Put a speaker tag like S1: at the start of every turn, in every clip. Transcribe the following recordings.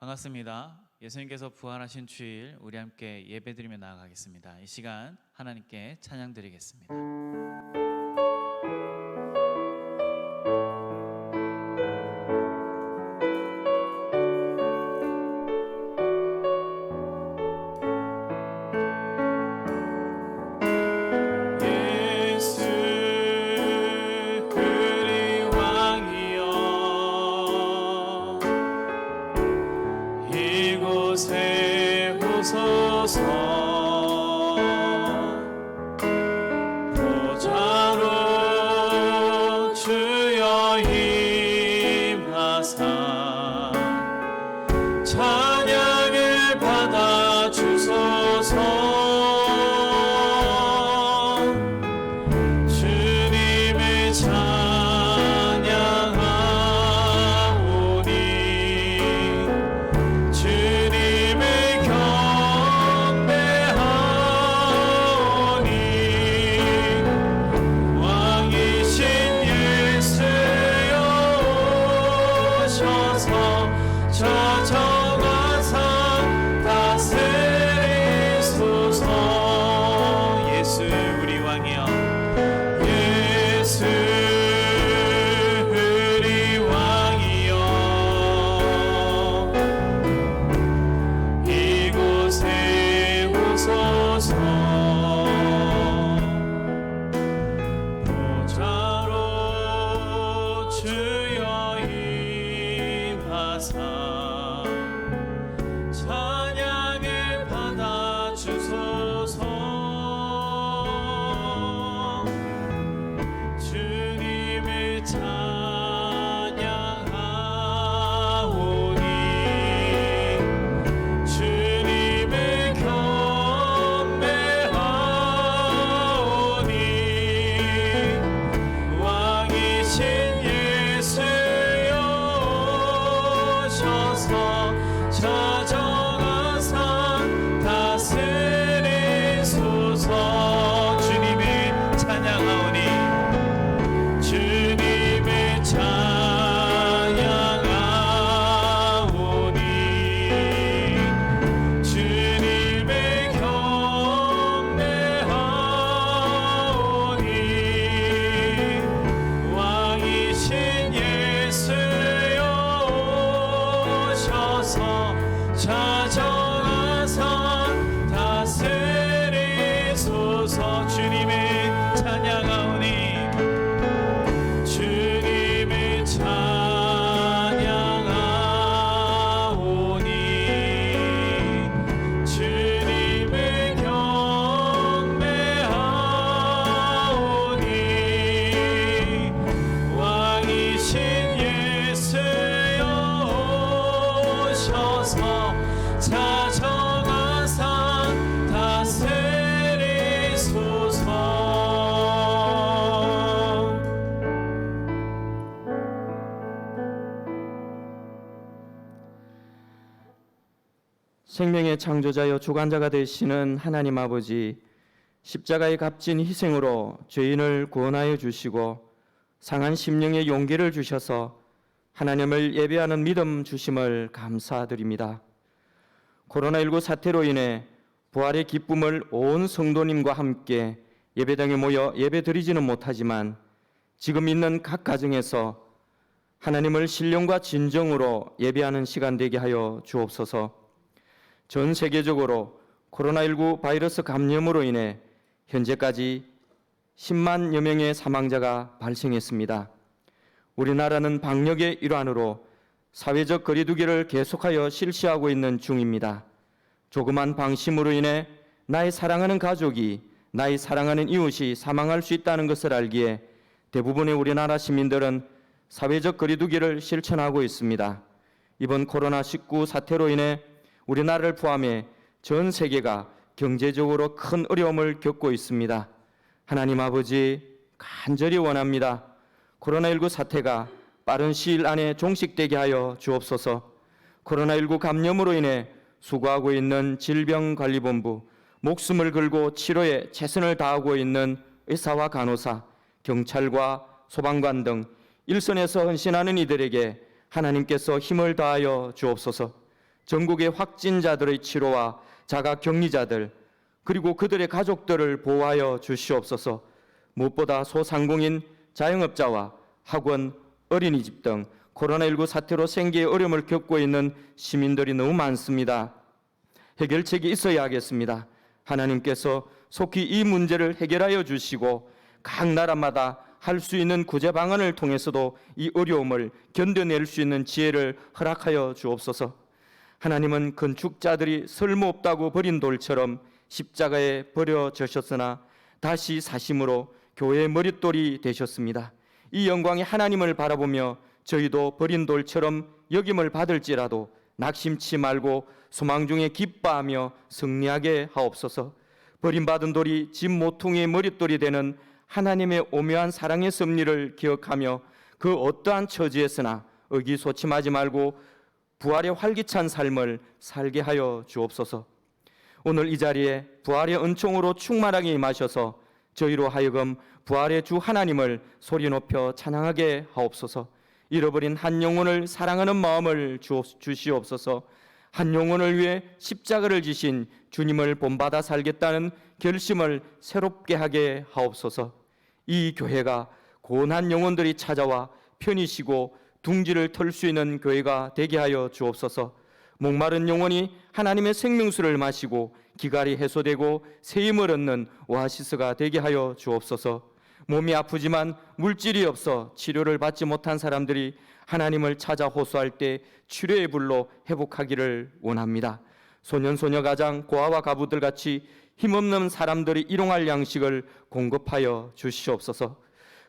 S1: 반갑습니다. 예수님께서 부활하신 주일 우리 함께 예배드리며 나아가겠습니다. 이 시간 하나님께 찬양 드리겠습니다.
S2: 보좌로 주여 임하사 찬양을 받아 주소서. 주님을 찬양하오니 주님을 경배하오니 왕이신 예수여 오셔서 찾아와서 다스리소서. 예수 우리 왕이여, 예수 우리 왕이여, 이곳에 오소서. 보좌로 주여 임하사 찬양을 받아 주소서. 주님을 찬양하오니 주님을 경배하오니 왕이신 예수여 오셔서 찾아와서 다스리소서. 주님을 찬양하오니 주님을 찬양하오니 주님을 경배하오니 왕이신 예수여 오셔서 찾아와서 다스리소서. 주님을 찬양하오니 주님을 찬양하오니 주님을 경배하오니 왕이신 예수여 오셔서 찾아와서 다스리소서.
S3: 생명의 창조자여 주관자가 되시는 하나님 아버지, 십자가의 값진 희생으로 죄인을 구원하여 주시고 상한 심령의 용기를 주셔서 하나님을 예배하는 믿음 주심을 감사드립니다. 코로나19 사태로 인해 부활의 기쁨을 온 성도님과 함께 예배당에 모여 예배드리지는 못하지만 지금 있는 각 가정에서 하나님을 신령과 진정으로 예배하는 시간 되게 하여 주옵소서. 전 세계적으로 코로나19 바이러스 감염으로 인해 현재까지 10만여 명의 사망자가 발생했습니다. 우리나라는 방역의 일환으로 사회적 거리두기를 계속하여 실시하고 있는 중입니다. 조그만 방심으로 인해 나의 사랑하는 가족이, 나의 사랑하는 이웃이 사망할 수 있다는 것을 알기에 대부분의 우리나라 시민들은 사회적 거리두기를 실천하고 있습니다. 이번 코로나19 사태로 인해 우리나라를 포함해 전 세계가 경제적으로 큰 어려움을 겪고 있습니다. 하나님 아버지, 간절히 원합니다. 코로나19 사태가 빠른 시일 안에 종식되게 하여 주옵소서. 코로나19 감염으로 인해 수고하고 있는 질병관리본부, 목숨을 걸고 치료에 최선을 다하고 있는 의사와 간호사, 경찰과 소방관 등 일선에서 헌신하는 이들에게 하나님께서 힘을 다하여 주옵소서. 전국의 확진자들의 치료와 자가격리자들 그리고 그들의 가족들을 보호하여 주시옵소서. 무엇보다 소상공인, 자영업자와 학원, 어린이집 등 코로나19 사태로 생계의 어려움을 겪고 있는 시민들이 너무 많습니다. 해결책이 있어야 하겠습니다. 하나님께서 속히 이 문제를 해결하여 주시고 각 나라마다 할 수 있는 구제 방안을 통해서도 이 어려움을 견뎌낼 수 있는 지혜를 허락하여 주옵소서. 하나님은 건축자들이 쓸모없다고 버린 돌처럼 십자가에 버려지셨으나 다시 사심으로 교회의 머릿돌이 되셨습니다. 이 영광의 하나님을 바라보며 저희도 버린 돌처럼 여김을 받을지라도 낙심치 말고 소망 중에 기뻐하며 승리하게 하옵소서. 버림받은 돌이 집 모퉁이의 머릿돌이 되는 하나님의 오묘한 사랑의 섭리를 기억하며 그 어떠한 처지에서나 의기소침하지 말고 부활의 활기찬 삶을 살게 하여 주옵소서. 오늘 이 자리에 부활의 은총으로 충만하게 임하셔서 저희로 하여금 부활의 주 하나님을 소리 높여 찬양하게 하옵소서. 잃어버린 한 영혼을 사랑하는 마음을 주시옵소서. 한 영혼을 위해 십자가를 지신 주님을 본받아 살겠다는 결심을 새롭게 하게 하옵소서. 이 교회가 고운한 영혼들이 찾아와 편히 쉬고 둥지를 털 수 있는 교회가 되게 하여 주옵소서. 목마른 영혼이 하나님의 생명수를 마시고 기갈이 해소되고 새 힘을 얻는 오아시스가 되게 하여 주옵소서. 몸이 아프지만 물질이 없어 치료를 받지 못한 사람들이 하나님을 찾아 호소할 때 치료의 불로 회복하기를 원합니다. 소년소녀 가장 고아와 가부들 같이 힘없는 사람들이 일용할 양식을 공급하여 주시옵소서.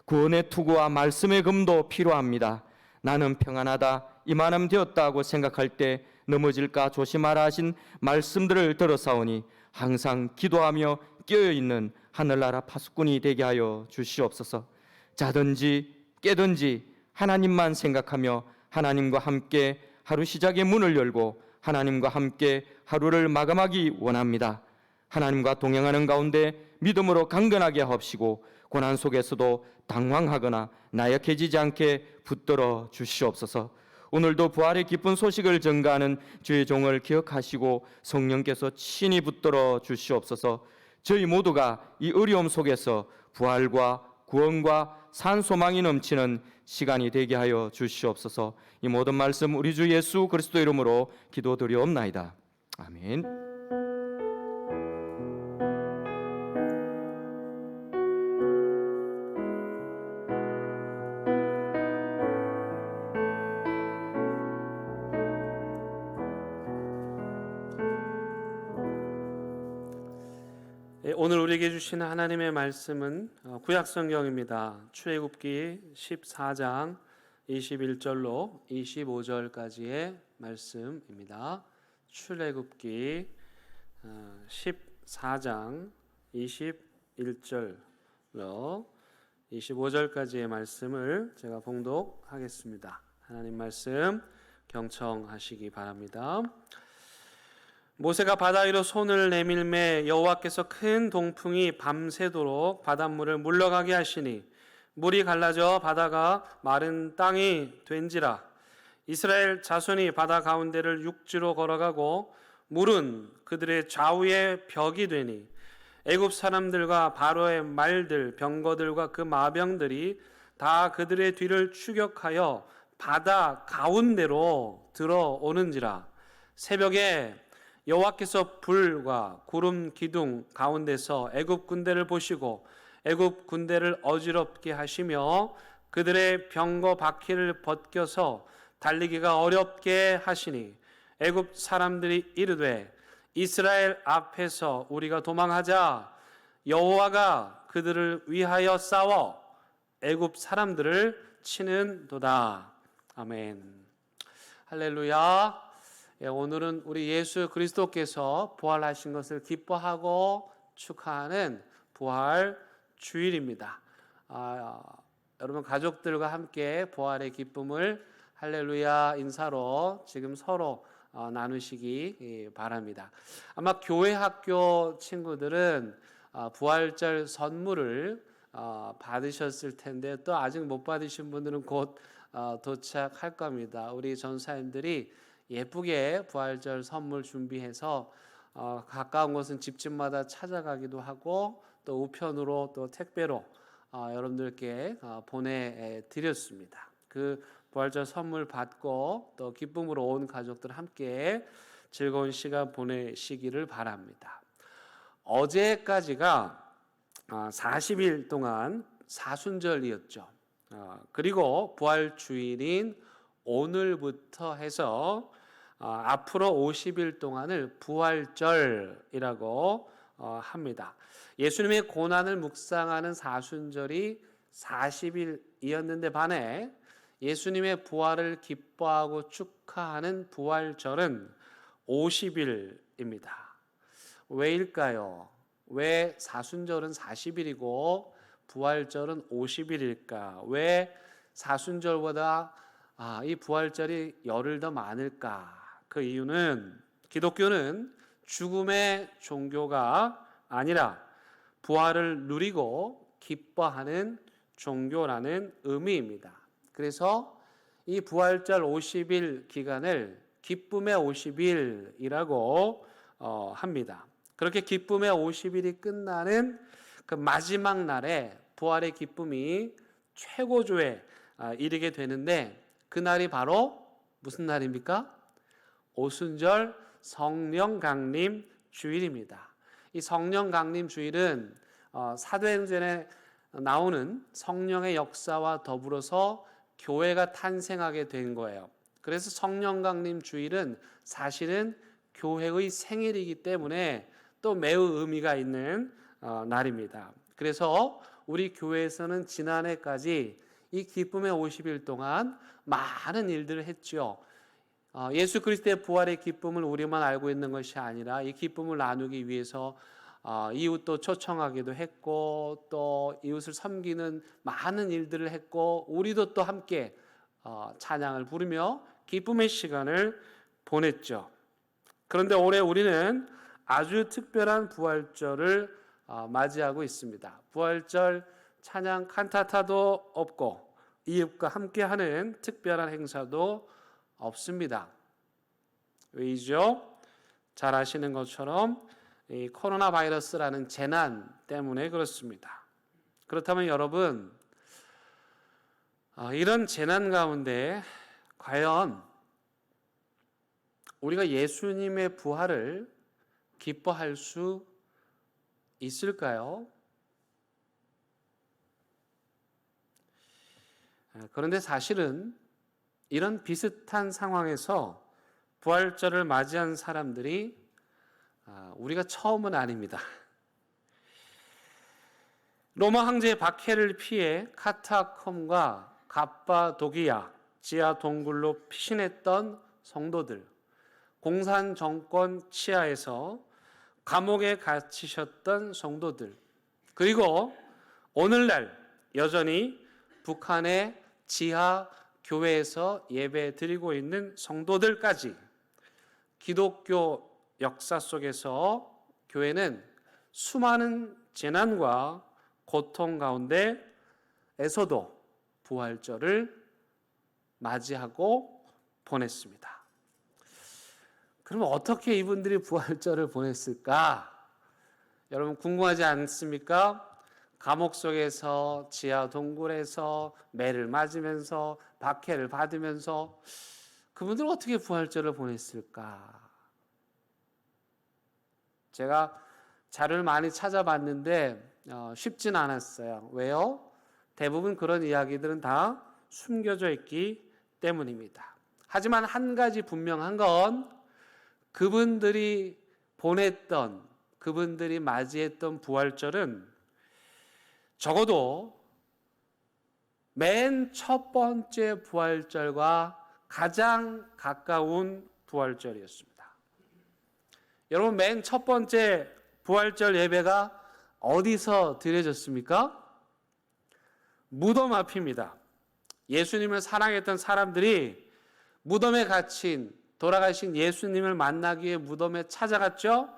S3: 구원의 투구와 말씀의 금도 필요합니다. 나는 평안하다, 이만함 되었다고 생각할 때 넘어질까 조심하라 하신 말씀들을 들어사오니 항상 기도하며 깨어있는 하늘나라 파수꾼이 되게 하여 주시옵소서. 자든지 깨든지 하나님만 생각하며 하나님과 함께 하루 시작의 문을 열고 하나님과 함께 하루를 마감하기 원합니다. 하나님과 동행하는 가운데 믿음으로 강건하게 하옵시고 고난 속에서도 당황하거나 나약해지지 않게 붙들어 주시옵소서. 오늘도 부활의 기쁜 소식을 전가하는 주의 종을 기억하시고 성령께서 친히 붙들어 주시옵소서. 저희 모두가 이 어려움 속에서 부활과 구원과 산 소망이 넘치는 시간이 되게 하여 주시옵소서. 이 모든 말씀 우리 주 예수 그리스도 이름으로 기도드리옵나이다. 아멘.
S4: 오늘 우리에게 주시는 하나님의 말씀은 구약성경입니다. 출애굽기 14장 21절로 25절까지의 말씀입니다. 출애굽기 14장 21절로 25절까지의 말씀을 제가 봉독하겠습니다. 하나님 말씀 경청하시기 바랍니다. 모세가 바다 위로 손을 내밀매 여호와께서 큰 동풍이 밤새도록 바닷물을 물러가게 하시니 물이 갈라져 바다가 마른 땅이 된지라. 이스라엘 자손이 바다 가운데를 육지로 걸어가고 물은 그들의 좌우에 벽이 되니 애굽 사람들과 바로의 말들 병거들과 그 마병들이 다 그들의 뒤를 추격하여 바다 가운데로 들어오는지라. 새벽에 여호와께서 불과 구름 기둥 가운데서 애굽 군대를 보시고 애굽 군대를 어지럽게 하시며 그들의 병거 바퀴를 벗겨서 달리기가 어렵게 하시니 애굽 사람들이 이르되 이스라엘 앞에서 우리가 도망하자. 여호와가 그들을 위하여 싸워 애굽 사람들을 치는도다. 아멘. 할렐루야. 오늘은 우리 예수 그리스도께서 부활하신 것을 기뻐하고 축하하는 부활 주일입니다. 여러분 가족들과 함께 부활의 기쁨을 할렐루야 인사로 지금 서로 나누시기 바랍니다. 아마 교회 학교 친구들은 부활절 선물을 받으셨을 텐데 또 아직 못 받으신 분들은 곧 도착할 겁니다. 우리 전사님들이 예쁘게 부활절 선물 준비해서 가까운 곳은 집집마다 찾아가기도 하고 또 우편으로 또 택배로 여러분들께 보내드렸습니다. 그 부활절 선물 받고 또 기쁨으로 온 가족들 함께 즐거운 시간 보내시기를 바랍니다. 어제까지가 40일 동안 사순절이었죠. 그리고 부활주일인 오늘부터 해서 앞으로 50일 동안을 부활절이라고 합니다. 예수님의 고난을 묵상하는 사순절이 40일이었는데 반해 예수님의 부활을 기뻐하고 축하하는 부활절은 50일입니다. 왜일까요? 왜 사순절은 40일이고 부활절은 50일일까? 왜 사순절보다 이 부활절이 열흘 더 많을까? 그 이유는 기독교는 죽음의 종교가 아니라 부활을 누리고 기뻐하는 종교라는 의미입니다. 그래서 이 부활절 50일 기간을 기쁨의 50일이라고 합니다. 그렇게 기쁨의 50일이 끝나는 그 마지막 날에 부활의 기쁨이 최고조에 이르게 되는데 그날이 바로 무슨 날입니까? 오순절 성령 강림 주일입니다. 이 성령 강림 주일은 사도행전에 나오는 성령의 역사와 더불어서 교회가 탄생하게 된 거예요. 그래서 성령 강림 주일은 사실은 교회의 생일이기 때문에 또 매우 의미가 있는 날입니다. 그래서 우리 교회에서는 지난해까지 이 기쁨의 50일 동안 많은 일들을 했죠. 예수 그리스도의 부활의 기쁨을 우리만 알고 있는 것이 아니라 이 기쁨을 나누기 위해서 이웃도 초청하기도 했고 또 이웃을 섬기는 많은 일들을 했고 우리도 또 함께 찬양을 부르며 기쁨의 시간을 보냈죠. 그런데 올해 우리는 아주 특별한 부활절을 맞이하고 있습니다. 부활절 찬양 칸타타도 없고 이웃과 함께하는 특별한 행사도 없습니다. 왜이죠? 잘 아시는 것처럼 이 코로나 바이러스라는 재난 때문에 그렇습니다. 그렇다면 여러분, 이런 재난 가운데 과연 우리가 예수님의 부활을 기뻐할 수 있을까요? 그런데 사실은 이런 비슷한 상황에서 부활절을 맞이한 사람들이 우리가 처음은 아닙니다. 로마 황제 박해를 피해 카타콤과 갑바도기아 지하 동굴로 피신했던 성도들, 공산 정권 치하에서 감옥에 갇히셨던 성도들, 그리고 오늘날 여전히 북한의 지하 교회에서 예배 드리고 있는 성도들까지 기독교 역사 속에서 교회는 수많은 재난과 고통 가운데에서도 부활절을 맞이하고 보냈습니다. 그럼 어떻게 이분들이 부활절을 보냈을까? 여러분 궁금하지 않습니까? 감옥 속에서 지하 동굴에서 매를 맞으면서 박해를 받으면서 그분들은 어떻게 부활절을 보냈을까? 제가 자료를 많이 찾아봤는데 쉽진 않았어요. 왜요? 대부분 그런 이야기들은 다 숨겨져 있기 때문입니다. 하지만 한 가지 분명한 건 그분들이 보냈던, 그분들이 맞이했던 부활절은 적어도 맨 첫 번째 부활절과 가장 가까운 부활절이었습니다. 여러분, 맨 첫 번째 부활절 예배가 어디서 드려졌습니까? 무덤 앞입니다. 예수님을 사랑했던 사람들이 무덤에 갇힌 돌아가신 예수님을 만나기 위해 무덤에 찾아갔죠.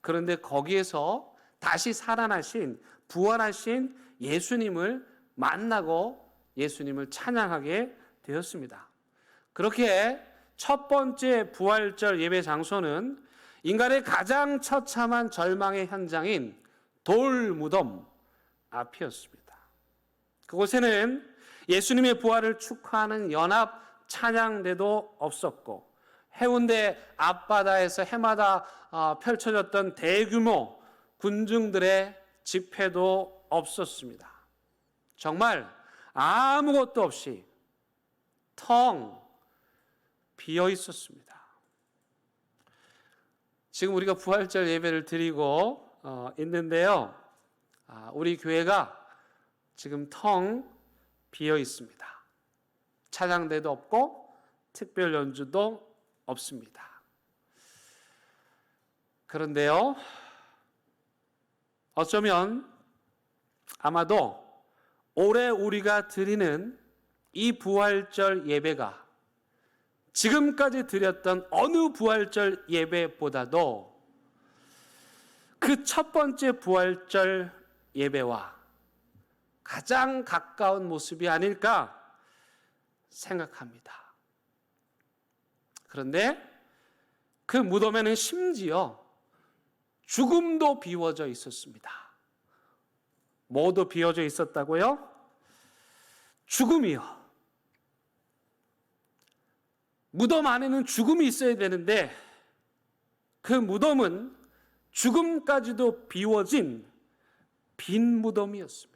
S4: 그런데 거기에서 다시 살아나신 부활하신 예수님을 만나고 예수님을 찬양하게 되었습니다. 그렇게 첫 번째 부활절 예배 장소는 인간의 가장 처참한 절망의 현장인 돌무덤 앞이었습니다. 그곳에는 예수님의 부활을 축하하는 연합 찬양대도 없었고, 해운대 앞바다에서 해마다 펼쳐졌던 대규모 군중들의 집회도 없었습니다. 정말 아무것도 없이 텅 비어 있었습니다. 지금 우리가 부활절 예배를 드리고 있는데요. 우리 교회가 지금 텅 비어 있습니다. 찬양대도 없고 특별 연주도 없습니다. 그런데요, 어쩌면 아마도 올해 우리가 드리는 이 부활절 예배가 지금까지 드렸던 어느 부활절 예배보다도 그 첫 번째 부활절 예배와 가장 가까운 모습이 아닐까 생각합니다. 그런데 그 무덤에는 심지어 죽음도 비워져 있었습니다. 뭐도 비워져 있었다고요? 죽음이요. 무덤 안에는 죽음이 있어야 되는데 그 무덤은 죽음까지도 비워진 빈 무덤이었습니다.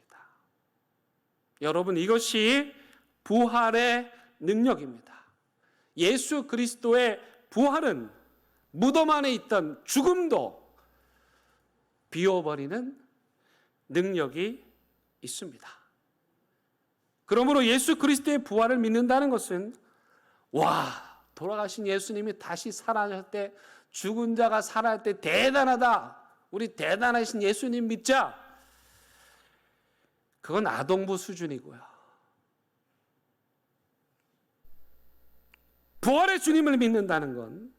S4: 여러분, 이것이 부활의 능력입니다. 예수 그리스도의 부활은 무덤 안에 있던 죽음도 비워버리는 능력이 있습니다. 그러므로 예수 그리스도의 부활을 믿는다는 것은, 돌아가신 예수님이 다시 살아날 때, 죽은 자가 살아날 때 대단하다, 우리 대단하신 예수님 믿자, 그건 아동부 수준이고요. 부활의 주님을 믿는다는 건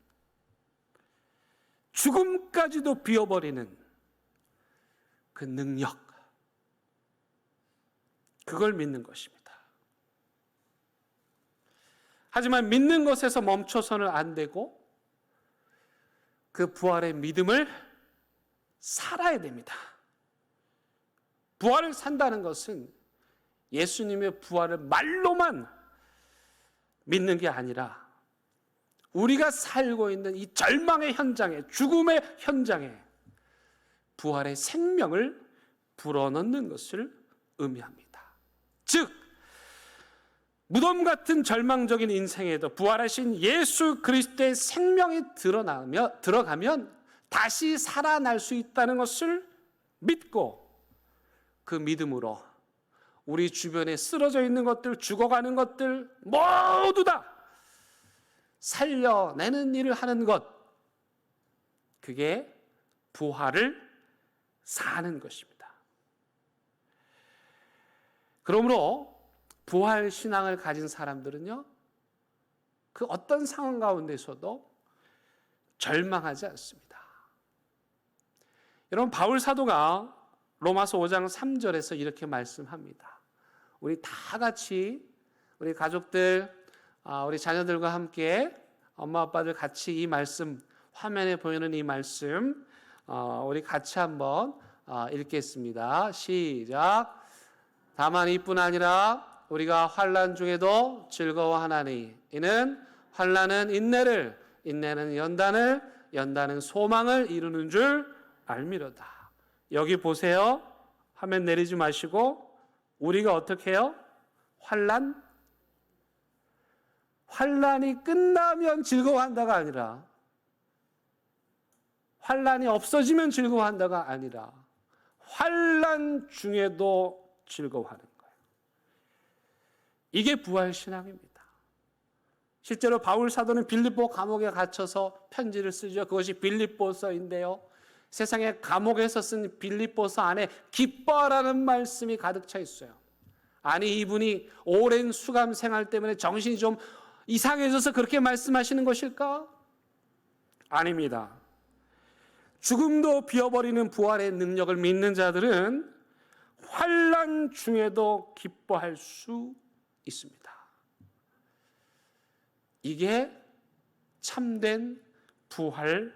S4: 죽음까지도 비워버리는 그 능력, 그걸 믿는 것입니다. 하지만 믿는 것에서 멈춰서는 안 되고 그 부활의 믿음을 살아야 됩니다. 부활을 산다는 것은 예수님의 부활을 말로만 믿는 게 아니라 우리가 살고 있는 이 절망의 현장에, 죽음의 현장에 부활의 생명을 불어넣는 것을 의미합니다. 즉, 무덤 같은 절망적인 인생에도 부활하신 예수 그리스도의 생명이 들어가면 다시 살아날 수 있다는 것을 믿고, 그 믿음으로 우리 주변에 쓰러져 있는 것들, 죽어가는 것들 모두 다 살려내는 일을 하는 것, 그게 부활을 사는 것입니다. 그러므로 부활 신앙을 가진 사람들은요, 그 어떤 상황 가운데서도 절망하지 않습니다. 여러분, 바울 사도가 로마서 5장 3절에서 이렇게 말씀합니다. 우리 다 같이, 우리 가족들, 우리 자녀들과 함께, 엄마 아빠들 같이 이 말씀, 화면에 보이는 이 말씀 우리 같이 한번 읽겠습니다. 시작. 다만 이뿐 아니라 우리가 환난 중에도 즐거워하나니 이는 환난은 인내를, 인내는 연단을, 연단은 소망을 이루는 줄 알미로다. 여기 보세요. 화면 내리지 마시고, 우리가 어떻게 해요? 환난이 끝나면 즐거워한다가 아니라, 환난이 없어지면 즐거워한다가 아니라 환난 중에도 즐거워하는 거예요. 이게 부활 신앙입니다. 실제로 바울 사도는 빌립보 감옥에 갇혀서 편지를 쓰죠. 그것이 빌립보서인데요, 세상에 감옥에서 쓴 빌립보서 안에 기뻐라는 말씀이 가득 차 있어요. 아니, 이분이 오랜 수감 생활 때문에 정신이 좀 이상해져서 그렇게 말씀하시는 것일까? 아닙니다. 죽음도 비워버리는 부활의 능력을 믿는 자들은 환난 중에도 기뻐할 수 있습니다. 이게 참된 부활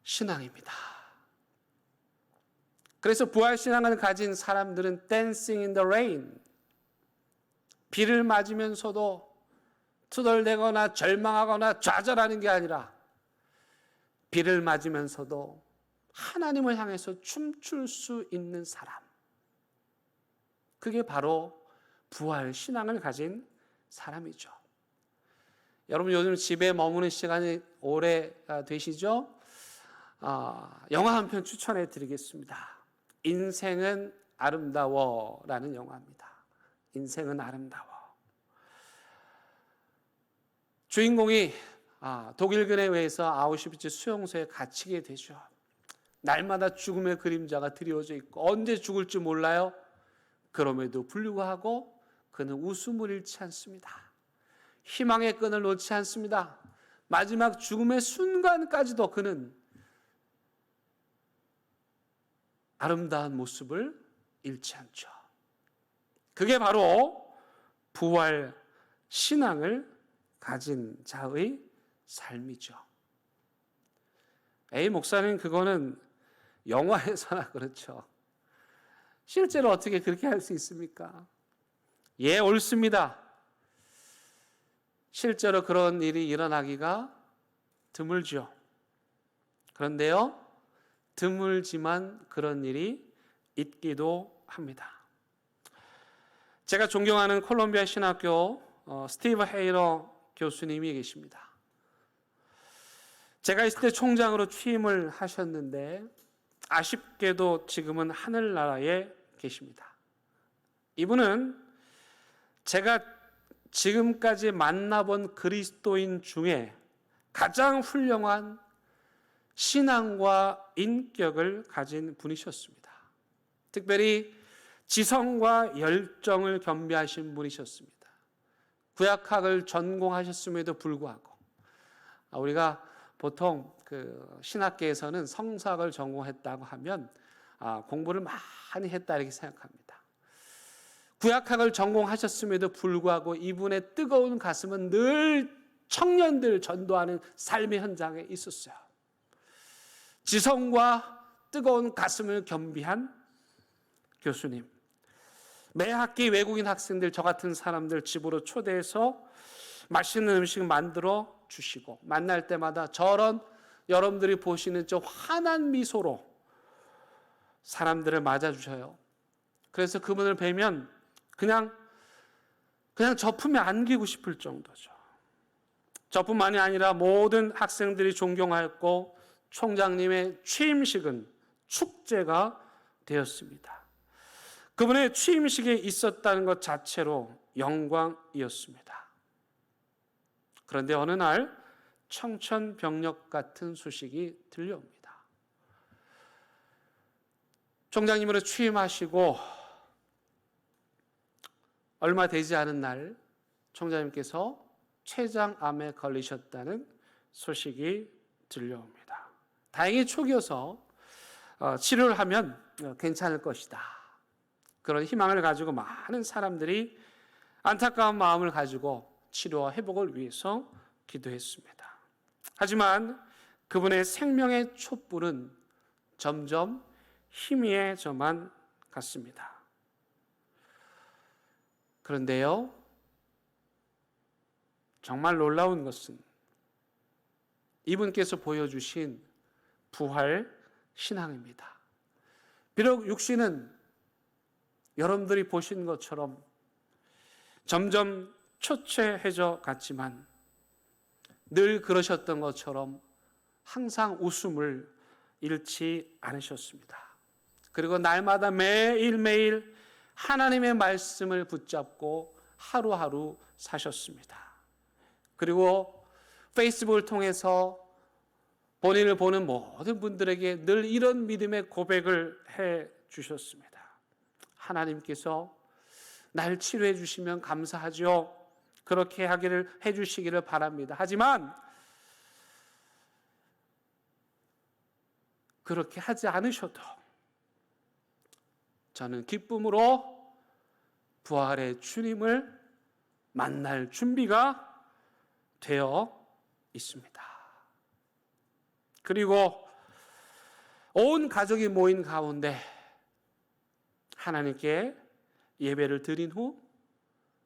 S4: 신앙입니다. 그래서 부활 신앙을 가진 사람들은 dancing in the rain, 비를 맞으면서도 투덜대거나 절망하거나 좌절하는 게 아니라 비를 맞으면서도 하나님을 향해서 춤출 수 있는 사람, 그게 바로 부활 신앙을 가진 사람이죠. 여러분 요즘 집에 머무는 시간이 오래 되시죠? 영화 한 편 추천해 드리겠습니다. 인생은 아름다워라는 영화입니다. 인생은 아름다워. 주인공이 독일군에 의해서 아우슈비츠 수용소에 갇히게 되죠. 날마다 죽음의 그림자가 드리워져 있고 언제 죽을지 몰라요. 그럼에도 불구하고 그는 웃음을 잃지 않습니다. 희망의 끈을 놓지 않습니다. 마지막 죽음의 순간까지도 그는 아름다운 모습을 잃지 않죠. 그게 바로 부활 신앙을 가진 자의 삶이죠. 에이, 목사님, 그거는 영화에서나 그렇죠. 실제로 어떻게 그렇게 할 수 있습니까? 예, 옳습니다. 실제로 그런 일이 일어나기가 드물죠. 그런데요, 드물지만 그런 일이 있기도 합니다. 제가 존경하는 콜롬비아 신학교 스티브 헤이러 교수님이 계십니다. 제가 있을 때 총장으로 취임을 하셨는데 아쉽게도 지금은 하늘나라에 계십니다. 이분은 제가 지금까지 만나본 그리스도인 중에 가장 훌륭한 신앙과 인격을 가진 분이셨습니다. 특별히 지성과 열정을 겸비하신 분이셨습니다. 구약학을 전공하셨음에도 불구하고 우리가 보통 그 신학계에서는 성서학을 전공했다고 하면 공부를 많이 했다 이렇게 생각합니다. 구약학을 전공하셨음에도 불구하고 이분의 뜨거운 가슴은 늘 청년들 전도하는 삶의 현장에 있었어요. 지성과 뜨거운 가슴을 겸비한 교수님. 매 학기 외국인 학생들, 저 같은 사람들 집으로 초대해서 맛있는 음식 만들어 주시고 만날 때마다 저런 여러분들이 보시는 저 환한 미소로 사람들을 맞아주셔요. 그래서 그분을 뵈면 그냥 저 품에 안기고 싶을 정도죠. 저뿐만이 아니라 모든 학생들이 존경하였고 총장님의 취임식은 축제가 되었습니다. 그분의 취임식에 있었다는 것 자체로 영광이었습니다. 그런데 어느 날 청천벽력 같은 소식이 들려옵니다. 총장님으로 취임하시고 얼마 되지 않은 날 총장님께서 췌장암에 걸리셨다는 소식이 들려옵니다. 다행히 초기여서 치료를 하면 괜찮을 것이다. 그런 희망을 가지고 많은 사람들이 안타까운 마음을 가지고 치료와 회복을 위해서 기도했습니다. 하지만 그분의 생명의 촛불은 점점 희미해져만 갔습니다. 그런데요, 정말 놀라운 것은 이분께서 보여주신 부활 신앙입니다. 비록 육신은 여러분들이 보신 것처럼 점점 초췌해져 갔지만 늘 그러셨던 것처럼 항상 웃음을 잃지 않으셨습니다. 그리고 날마다 매일매일 하나님의 말씀을 붙잡고 하루하루 사셨습니다. 그리고 페이스북을 통해서 본인을 보는 모든 분들에게 늘 이런 믿음의 고백을 해 주셨습니다. 하나님께서 날 치료해 주시면 감사하죠. 그렇게 하기를 해 주시기를 바랍니다. 하지만 그렇게 하지 않으셔도 저는 기쁨으로 부활의 주님을 만날 준비가 되어 있습니다. 그리고 온 가족이 모인 가운데 하나님께 예배를 드린 후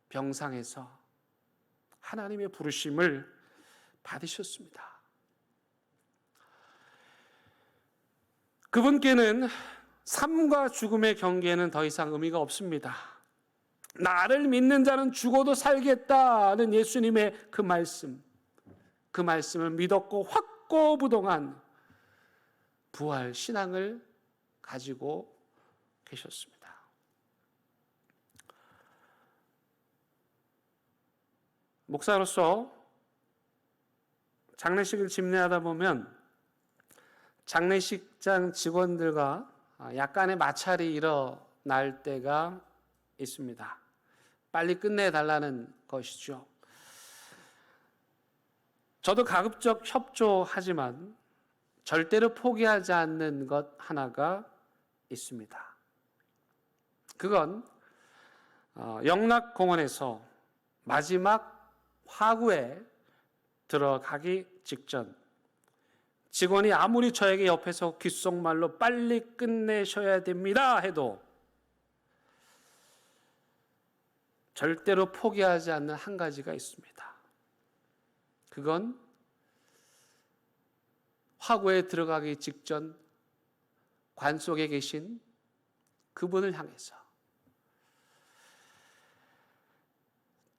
S4: 병상에서 하나님의 부르심을 받으셨습니다. 그분께는 삶과 죽음의 경계에는 더 이상 의미가 없습니다. 나를 믿는 자는 죽어도 살겠다는 예수님의 그 말씀을 믿었고 확고부동한 부활 신앙을 가지고 계셨습니다. 목사로서 장례식을 집례하다 보면 장례식장 직원들과 약간의 마찰이 일어날 때가 있습니다. 빨리 끝내달라는 것이죠. 저도 가급적 협조하지만 절대로 포기하지 않는 것 하나가 있습니다. 그건 영락공원에서 마지막 화구에 들어가기 직전 직원이 아무리 저에게 옆에서 귓속말로 빨리 끝내셔야 됩니다 해도 절대로 포기하지 않는 한 가지가 있습니다. 그건 화구에 들어가기 직전 관 속에 계신 그분을 향해서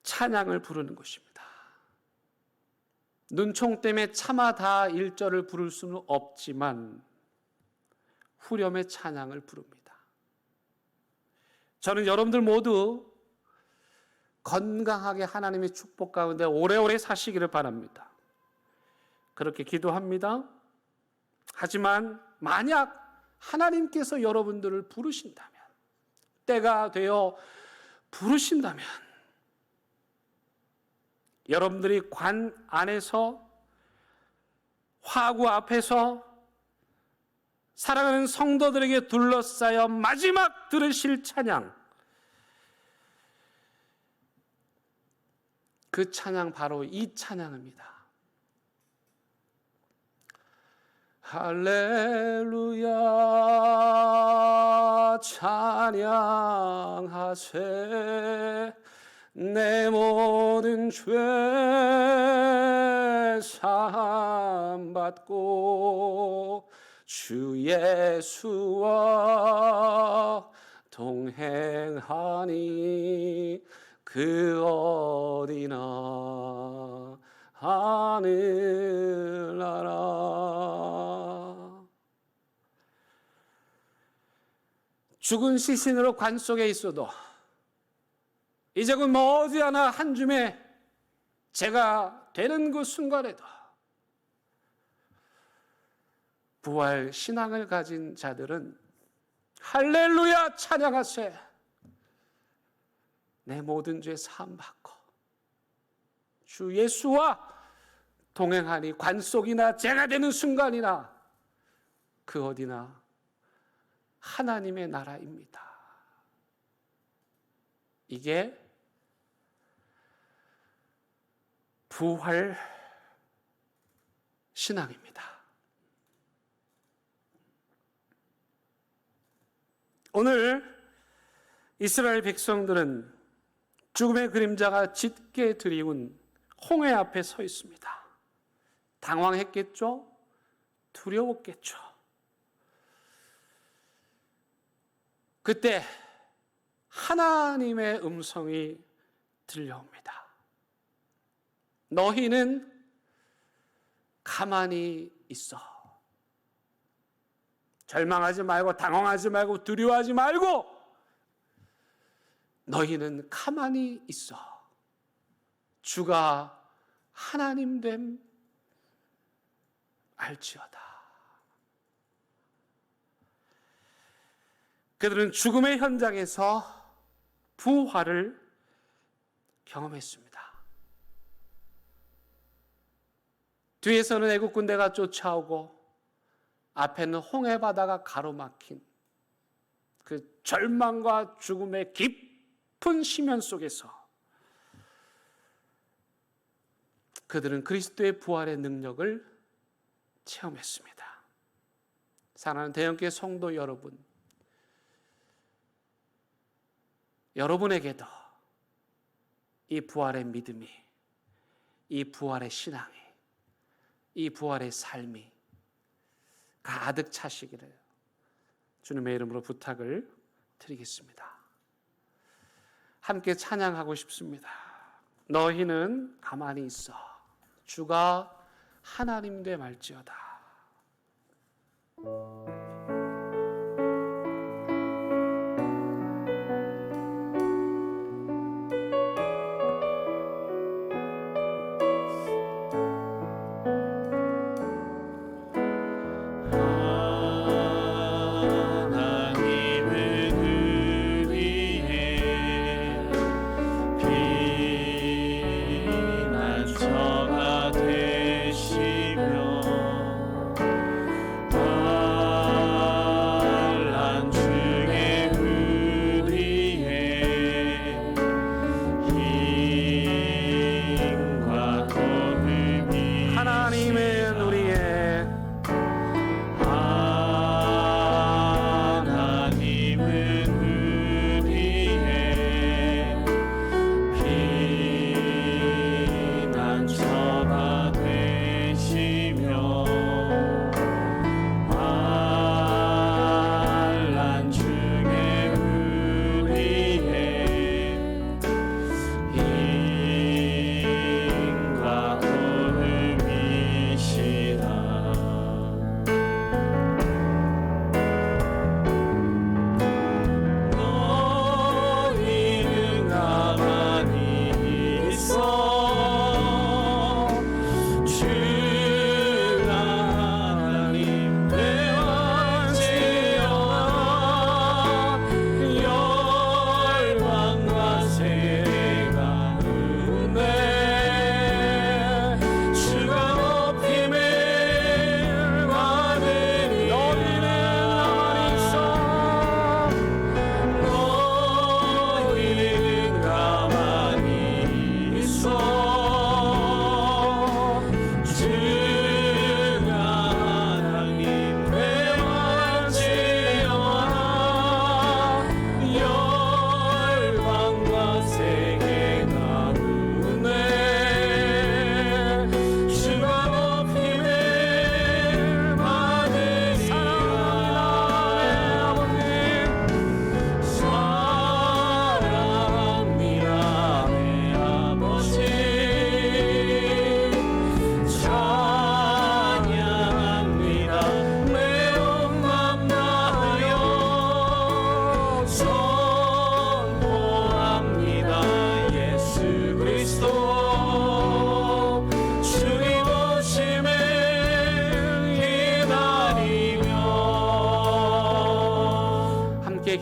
S4: 찬양을 부르는 것입니다. 눈총 때문에 차마 다 1절을 부를 수는 없지만 후렴의 찬양을 부릅니다. 저는 여러분들 모두 건강하게 하나님의 축복 가운데 오래오래 사시기를 바랍니다. 그렇게 기도합니다. 하지만 만약 하나님께서 여러분들을 부르신다면, 때가 되어 부르신다면 여러분들이 관 안에서 화구 앞에서 사랑하는 성도들에게 둘러싸여 마지막 들으실 찬양, 그 찬양 바로 이 찬양입니다. 할렐루야 찬양하세 내 모든 죄 사함받고 주 예수와 동행하니 그 어디나 하늘나라. 죽은 시신으로 관 속에 있어도 이제 곧 머지않아 한 줌에 제가 되는 그 순간에도 부활 신앙을 가진 자들은 할렐루야 찬양하세 내 모든 죄 사함받고 주 예수와 동행하니 관 속이나 제가 되는 순간이나 그 어디나 하나님의 나라입니다. 이게 부활 신앙입니다. 오늘 이스라엘 백성들은 죽음의 그림자가 짙게 드리운 홍해 앞에 서 있습니다. 당황했겠죠? 두려웠겠죠? 그때 하나님의 음성이 들려옵니다. 너희는 가만히 있어. 절망하지 말고 당황하지 말고 두려워하지 말고 너희는 가만히 있어. 주가 하나님 됨 알지어다. 그들은 죽음의 현장에서 부활을 경험했습니다. 뒤에서는 애국 군대가 쫓아오고 앞에는 홍해 바다가 가로막힌 그 절망과 죽음의 깊은 심연 속에서 그들은 그리스도의 부활의 능력을 체험했습니다. 사랑하는 대형교회 성도 여러분, 여러분에게도 이 부활의 믿음이, 이 부활의 신앙이, 이 부활의 삶이 가득 차시기를 주님의 이름으로 부탁을 드리겠습니다. 함께 찬양하고 싶습니다. 너희는 가만히 있어 주가 하나님 되 말지어다.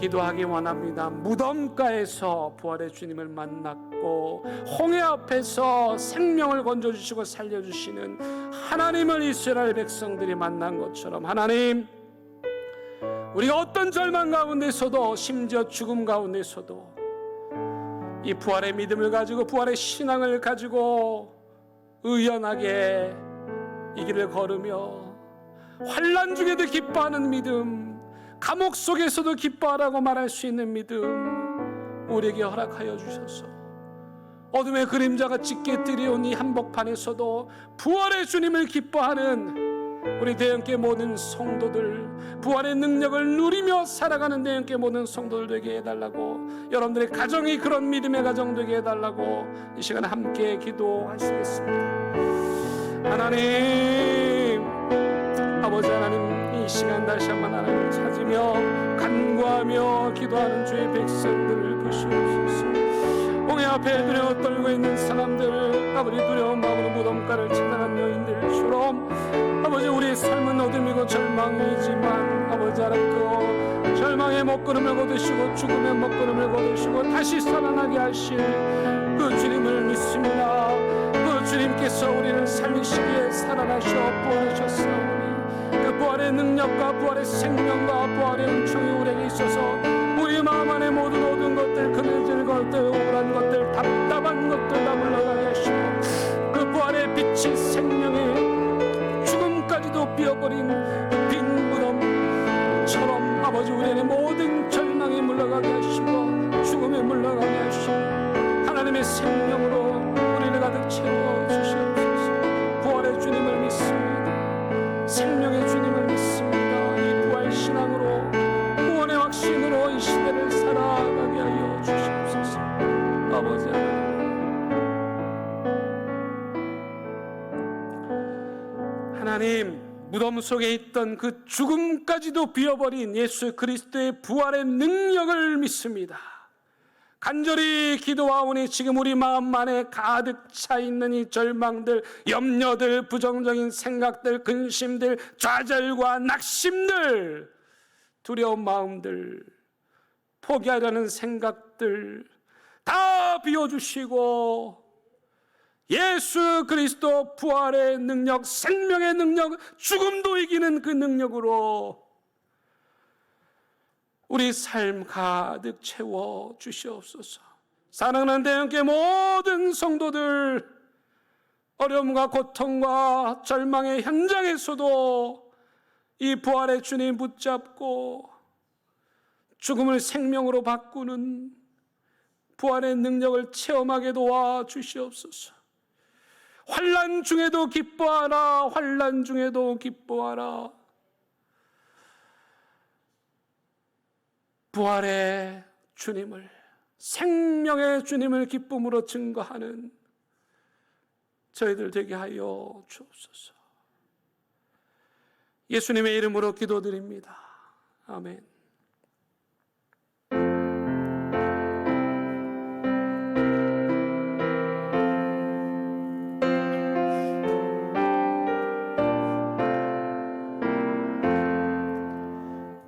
S4: 기도하기 원합니다. 무덤가에서 부활의 주님을 만났고 홍해 앞에서 생명을 건져주시고 살려주시는 하나님을 이스라엘 백성들이 만난 것처럼 하나님, 우리가 어떤 절망 가운데서도 심지어 죽음 가운데서도 이 부활의 믿음을 가지고 부활의 신앙을 가지고 의연하게 이 길을 걸으며 환난 중에도 기뻐하는 믿음, 감옥 속에서도 기뻐하라고 말할 수 있는 믿음 우리에게 허락하여 주셔서 어둠의 그림자가 짙게 들이온 이 한복판에서도 부활의 주님을 기뻐하는 우리 대형교회 모든 성도들, 부활의 능력을 누리며 살아가는 대형교회 모든 성도들 되게 해달라고, 여러분들의 가정이 그런 믿음의 가정 되게 해달라고 이 시간에 함께 기도하시겠습니다. 하나님, 아버지 하나님, 이 시간 다시 한번 하나님을 찾으며 간구하며 기도하는 주의 백성들을 보시옵소서. 홍해 앞에 두려워 떨고 있는 사람들, 아버지 두려운 마음으로 무덤가를 찾아간 여인들처럼 아버지 우리의 삶은 어둠이고 절망이지만 아버지 하나님, 그 절망의 먹구름을 거두시고 죽음의 먹구름을 거두시고 다시 살아나게 하실 그 주님을 믿습니다. 그 주님께서 우리를 살리시기에 살아나셔 부활하셨사오니 그 부활의 능력과 부활의 생명과 부활의 은총이 우리에게 있어서 우리 마음 안에 모든 어두운 것들, 그늘진 것들, 우울한 것들, 답답한 것들 다 물러가게 하시고 그 부활의 하나님, 무덤 속에 있던 그 죽음까지도 비워버린 예수 그리스도의 부활의 능력을 믿습니다. 간절히 기도하오니 지금 우리 마음 안에 가득 차 있는 이 절망들, 염려들, 부정적인 생각들, 근심들, 좌절과 낙심들, 두려운 마음들, 포기하려는 생각들 다 비워주시고 예수 그리스도 부활의 능력, 생명의 능력, 죽음도 이기는 그 능력으로 우리 삶 가득 채워 주시옵소서. 사랑하는 대형교회 모든 성도들, 어려움과 고통과 절망의 현장에서도 이 부활의 주님 붙잡고 죽음을 생명으로 바꾸는 부활의 능력을 체험하게 도와 주시옵소서. 환난 중에도 기뻐하라. 환난 중에도 기뻐하라. 부활의 주님을, 생명의 주님을 기쁨으로 증거하는 저희들 되게 하여 주옵소서. 예수님의 이름으로 기도드립니다. 아멘.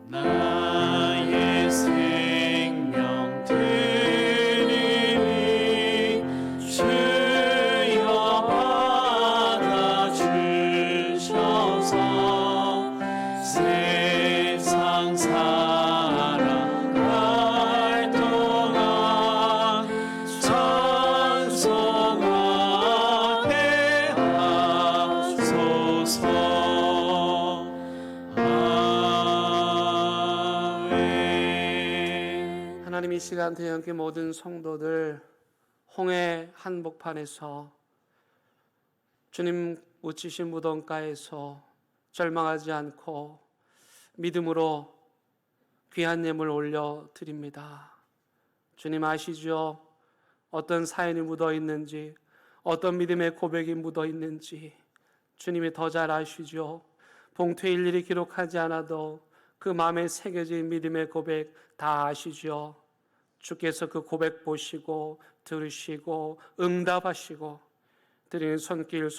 S2: 나의 생명 드리니 주여 받아주셔서 세상 살아갈 동안 찬송하게 하소서.
S4: 하나님, 이 시간 대형교회 모든 성도들 홍해 한복판에서 주님 묻히신 무덤가에서 절망하지 않고 믿음으로 귀한 예물 올려드립니다. 주님 아시죠? 어떤 사연이 묻어 있는지, 어떤 믿음의 고백이 묻어 있는지 주님이 더 잘 아시죠? 봉투에 일일이 기록하지 않아도 그 마음에 새겨진 믿음의 고백 다 아시죠? 주께서 그 고백 보시고 들으시고 응답하시고 드리는 손길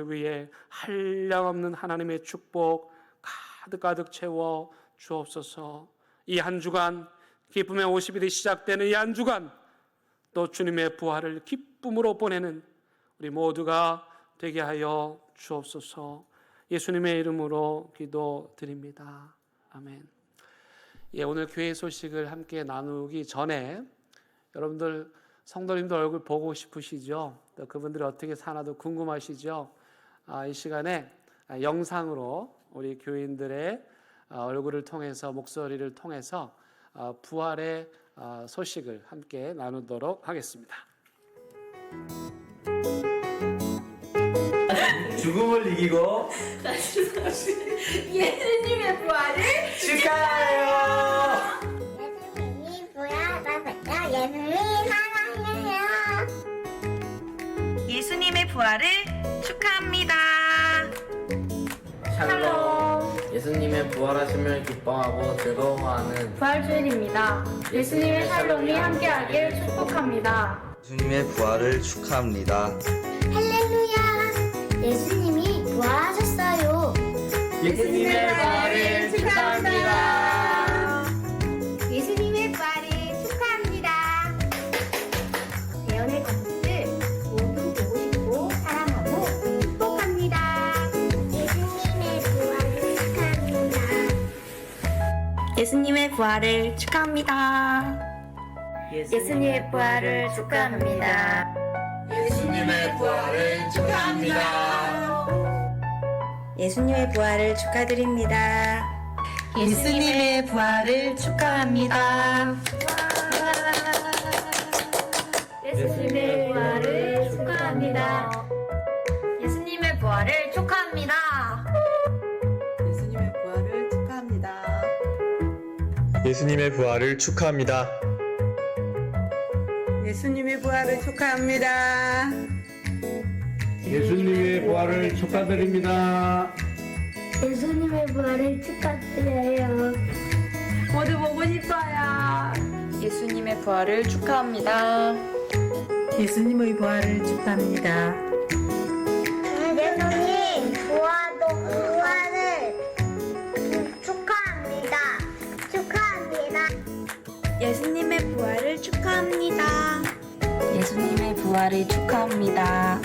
S4: 위에 한량없는 하나님의 축복 가득 채워 주옵소서. 이 한 주간, 기쁨의 50일이 시작되는 이 한 주간, 또 주님의 부활을 기쁨으로 보내는 우리 모두가 되게 하여 주옵소서. 예수님의 이름으로 기도드립니다. 아멘. 오늘 교회 소식을 함께 나누기 전에 여러분들 성도님들 얼굴 보고 싶으시죠? 또 그분들이 어떻게 사나도 궁금하시죠? 이 시간에 영상으로 우리 교인들의 얼굴을 통해서, 목소리를 통해서 부활의 소식을 함께 나누도록 하겠습니다.
S5: 죽음을 이기고
S6: 예수님의 부활을
S5: 축하해요.
S6: 예수님이 부활하셨어요. 예수님이 사랑해요.
S7: 예수님의 부활을 축하합니다.
S8: 샬롬. 예수님의 부활하심을 기뻐하고 즐거워하는
S6: 부활주일입니다. 예수님의 샬롬이 함께하길 축복합니다.
S9: 예수님의 부활을 축하합니다.
S6: 할렐루야. 예수님이 부활하셨어요.
S5: 예수님의 부활을 축하합니다.
S6: 예수님의 부활을 축하합니다. 예언의 가족들 모두 보고 싶고 사랑하고 축복합니다. 예수님의 부활을 축하합니다.
S7: 예수님의 부활을 축하합니다.
S6: 예수님의 부활을 축하합니다.
S5: 예수님의 부활을 축하합니다.
S7: 예수님의 부활을 축하드립니다. 예수님의 부활을 축하합니다.
S6: 예수님의 부활을 축하합니다. 예수님의 부활을 축하합니다.
S7: 예수님의 부활을 축하합니다.
S10: 예수님의 부활을 축하합니다.
S7: 예수님의 부활을 축하합니다.
S2: 예수님의
S5: 예수님의 부활을 축하드립니다.
S6: 예수님의 부활을 축하드려요.
S7: 모두 보고 싶어요. 예수님의 부활을 축하합니다. 예수님의 부활을 축하합니다.
S6: 예수님 부활을 축하합니다. 축하합니다.
S7: 예수님의 부활을 축하합니다. 예수님의 부활을 축하합니다.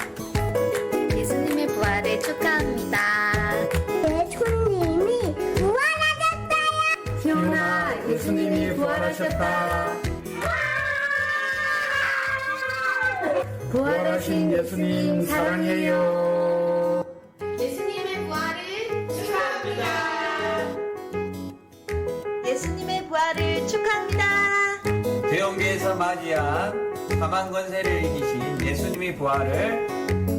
S6: 예수님의 부활을 축하합니다. 예수님이 부활하셨어요.
S5: 시온아, 예수님이 부활하셨다. 부활하신 예수님 사랑해요.
S6: 예수님의 부활을 축하합니다.
S7: 예수님의 부활을 축하합니다.
S9: 대형계에서 맞이한 사망 권세를 이기신 예수님의 부활을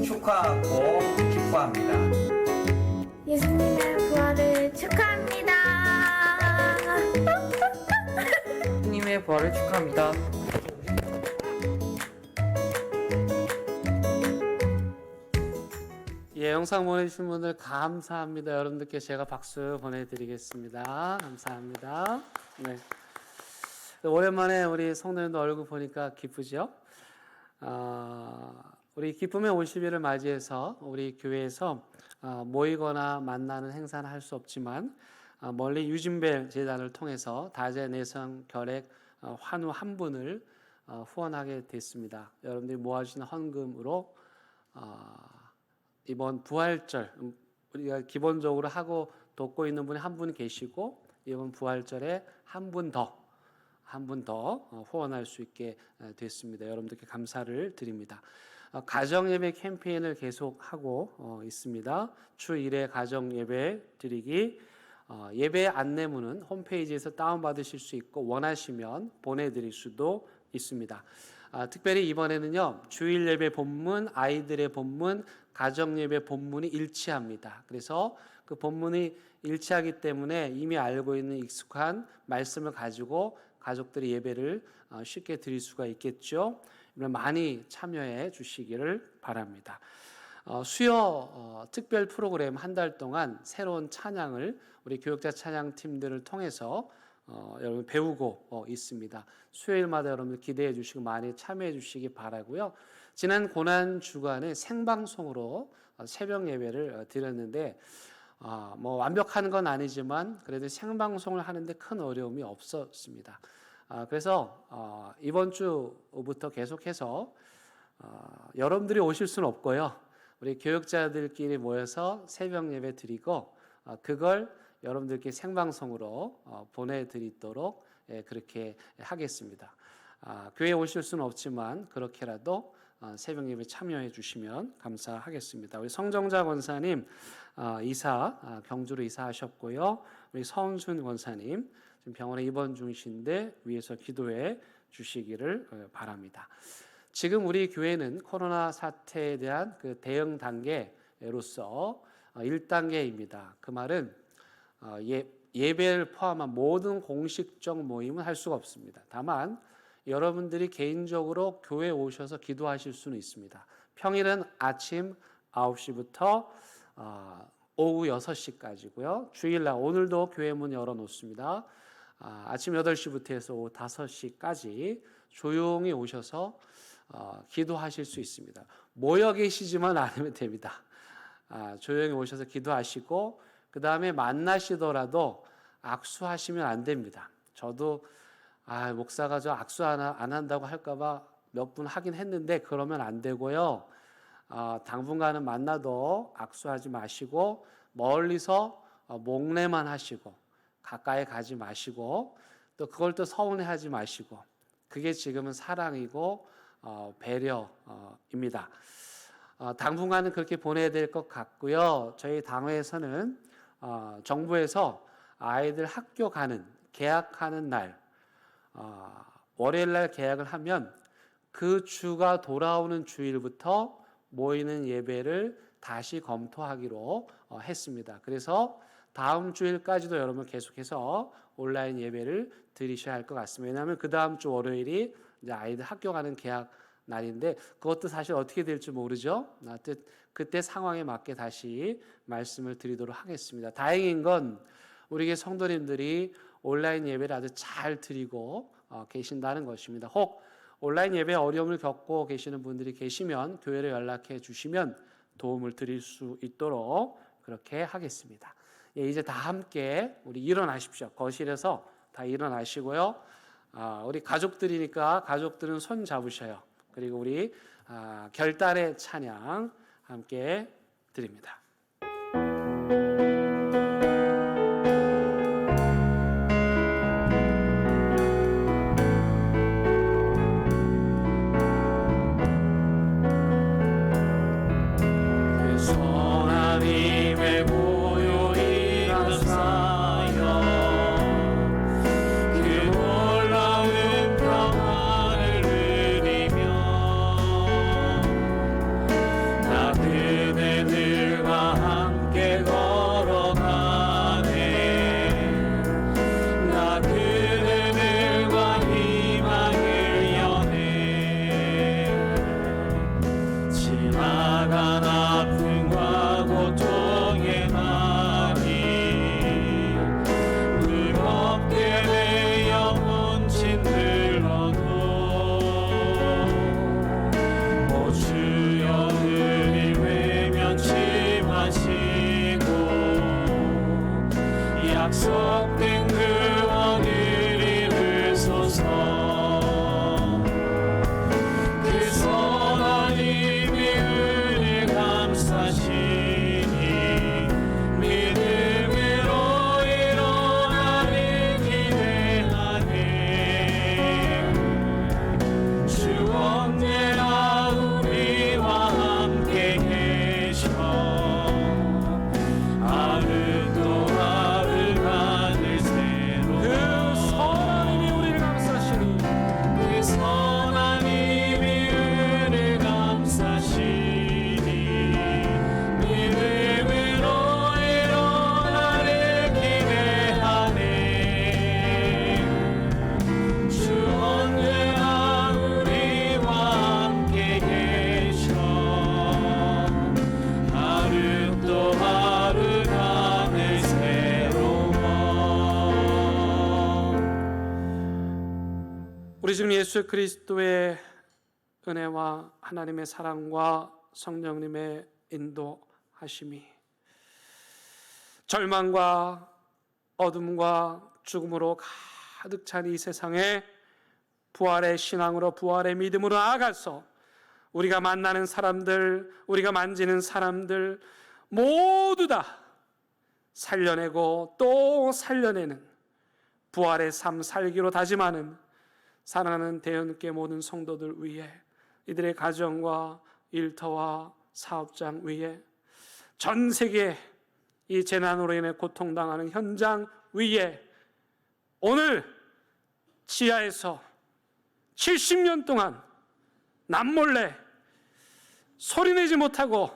S9: 축하하고 기뻐합니다.
S6: 예수님의 부활을 축하합니다.
S8: 예수님의 부활을 축하합니다.
S4: 예, 영상 보내주신 분들 감사합니다. 여러분들께 제가 박수 보내드리겠습니다. 감사합니다. 네. 오랜만에 우리 성도님들 얼굴 보니까 기쁘죠? 우리 기쁨의 50일을 맞이해서 우리 교회에서 모이거나 만나는 행사는 할 수 없지만 멀리 유진벨 재단을 통해서 다재 내성 결핵 환우 한 분을 후원하게 됐습니다. 여러분들이 모아주신 헌금으로 이번 부활절 우리가 기본적으로 하고 돕고 있는 분이 한 분 계시고 이번 부활절에 한 분 더 후원할 수 있게 됐습니다. 여러분들께 감사를 드립니다. 가정예배 캠페인을 계속하고 있습니다. 주 1회 가정예배 드리기 예배 안내문은 홈페이지에서 다운받으실 수 있고 원하시면 보내드릴 수도 있습니다. 특별히 이번에는요 주일 예배 본문, 아이들의 본문, 가정예배 본문이 일치합니다. 그래서 그 본문이 일치하기 때문에 이미 알고 있는 익숙한 말씀을 가지고 가족들이 예배를 쉽게 드릴 수가 있겠죠. 많이 참여해 주시기를 바랍니다. 수요 특별 프로그램 한 달 동안 새로운 찬양을 우리 교육자 찬양팀들을 통해서 여러분 배우고 있습니다. 수요일마다 여러분들 기대해 주시고 많이 참여해 주시기 바라고요. 지난 고난 주간에 생방송으로 새벽 예배를 드렸는데 뭐 완벽한 건 아니지만 그래도 생방송을 하는데 큰 어려움이 없었습니다. 그래서 이번 주부터 계속해서 여러분들이 오실 수는 없고요. 우리 교육자들끼리 모여서 새벽 예배 드리고 그걸 여러분들께 생방송으로 보내드리도록 그렇게 하겠습니다. 교회에 오실 수는 없지만 그렇게라도 새벽 예배 참여해 주시면 감사하겠습니다. 우리 성정자 권사님 경주로 이사하셨고요. 우리 서은순 권사님 지금 병원에 입원 중이신데 위에서 기도해 주시기를 바랍니다. 지금 우리 교회는 코로나 사태에 대한 그 대응 단계로서 1단계입니다. 그 말은 예배를 포함한 모든 공식적 모임은 할 수가 없습니다. 다만 여러분들이 개인적으로 교회에 오셔서 기도하실 수는 있습니다. 평일은 아침 9시부터 오후 6시까지고요. 주일날 오늘도 교회 문 열어놓습니다. 아침 8시부터 해서 오후 5시까지 조용히 오셔서 기도하실 수 있습니다. 모여 계시지만 않으면 됩니다. 조용히 오셔서 기도하시고 그 다음에 만나시더라도 악수하시면 안 됩니다. 저도 목사가 저 악수 안 한다고 할까봐 몇 분 하긴 했는데 그러면 안 되고요. 당분간은 만나도 악수하지 마시고 멀리서 목례만 하시고 가까이 가지 마시고 또 그걸 또 서운해하지 마시고 그게 지금은 사랑이고 배려입니다. 당분간은 그렇게 보내야 될 것 같고요. 저희 당회에서는 정부에서 아이들 학교 가는 개학하는 날 월요일 날 개학을 하면 그 주가 돌아오는 주일부터 모이는 예배를 다시 검토하기로 했습니다. 그래서 다음 주일까지도 여러분 계속해서 온라인 예배를 드리셔야 할 것 같습니다. 왜냐하면 그 다음 주 월요일이 이제 아이들 학교 가는 개학 날인데 그것도 사실 어떻게 될지 모르죠. 그때 상황에 맞게 다시 말씀을 드리도록 하겠습니다. 다행인 건 우리 성도님들이 온라인 예배를 아주 잘 드리고 계신다는 것입니다. 혹 온라인 예배에 어려움을 겪고 계시는 분들이 계시면 교회를 연락해 주시면 도움을 드릴 수 있도록 그렇게 하겠습니다. 예, 이제 다 함께 우리 일어나십시오. 거실에서 다 일어나시고요. 우리 가족들이니까 가족들은 손 잡으셔요. 그리고 우리 결단의 찬양 함께 드립니다.
S2: 하나님의 보혈이 감싸여 그 놀라운 평안을 누리며 나 그대들과 함께 걸어가네. 나 그대들과 희망을 여네. 지나간 아픔과 고통의 날이 무겁게 내 영혼 짓눌러도 오 주여 우리 외면치 마시고 약속된 구원을 이루소서. 그 선하님이 은혜 감싸시니 믿음으로 일어나를 기대하네. 주 언제나 우리와 함께 계셔 하루 또 하루가 늘 새로워.
S4: 그 선하님이 우리를 감싸시니
S2: 그 선하님이 은혜 감싸시니 믿음으로 일어나를 기대하네. 주 언제나 우리와 함께 계셔 하루 또 하루가 늘 새로워.
S4: 우리 주님 예수 그리스도의 은혜와 하나님의 사랑과 성령님의 인도하심이 절망과 어둠과 죽음으로 가득 찬 이 세상에 부활의 신앙으로 부활의 믿음으로 나아가서 우리가 만나는 사람들, 우리가 만지는 사람들 모두 다 살려내고 또 살려내는 부활의 삶 살기로 다짐하는 사랑하는 대연께 모든 성도들 위해, 이들의 가정과 일터와 사업장 위에, 전 세계 이 재난으로 인해 고통당하는 현장 위에 오늘 지하에서 70년 동안 남몰래 소리내지 못하고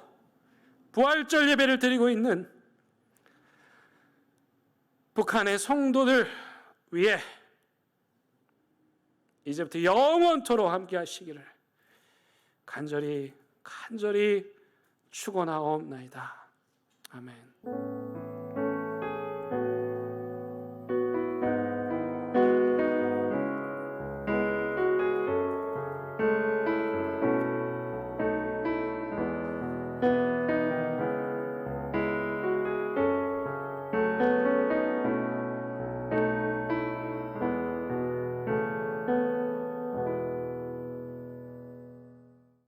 S4: 부활절 예배를 드리고 있는 북한의 성도들 위해 이제부터 영원토록 함께 하시기를 간절히 축원하옵나이다. 아멘.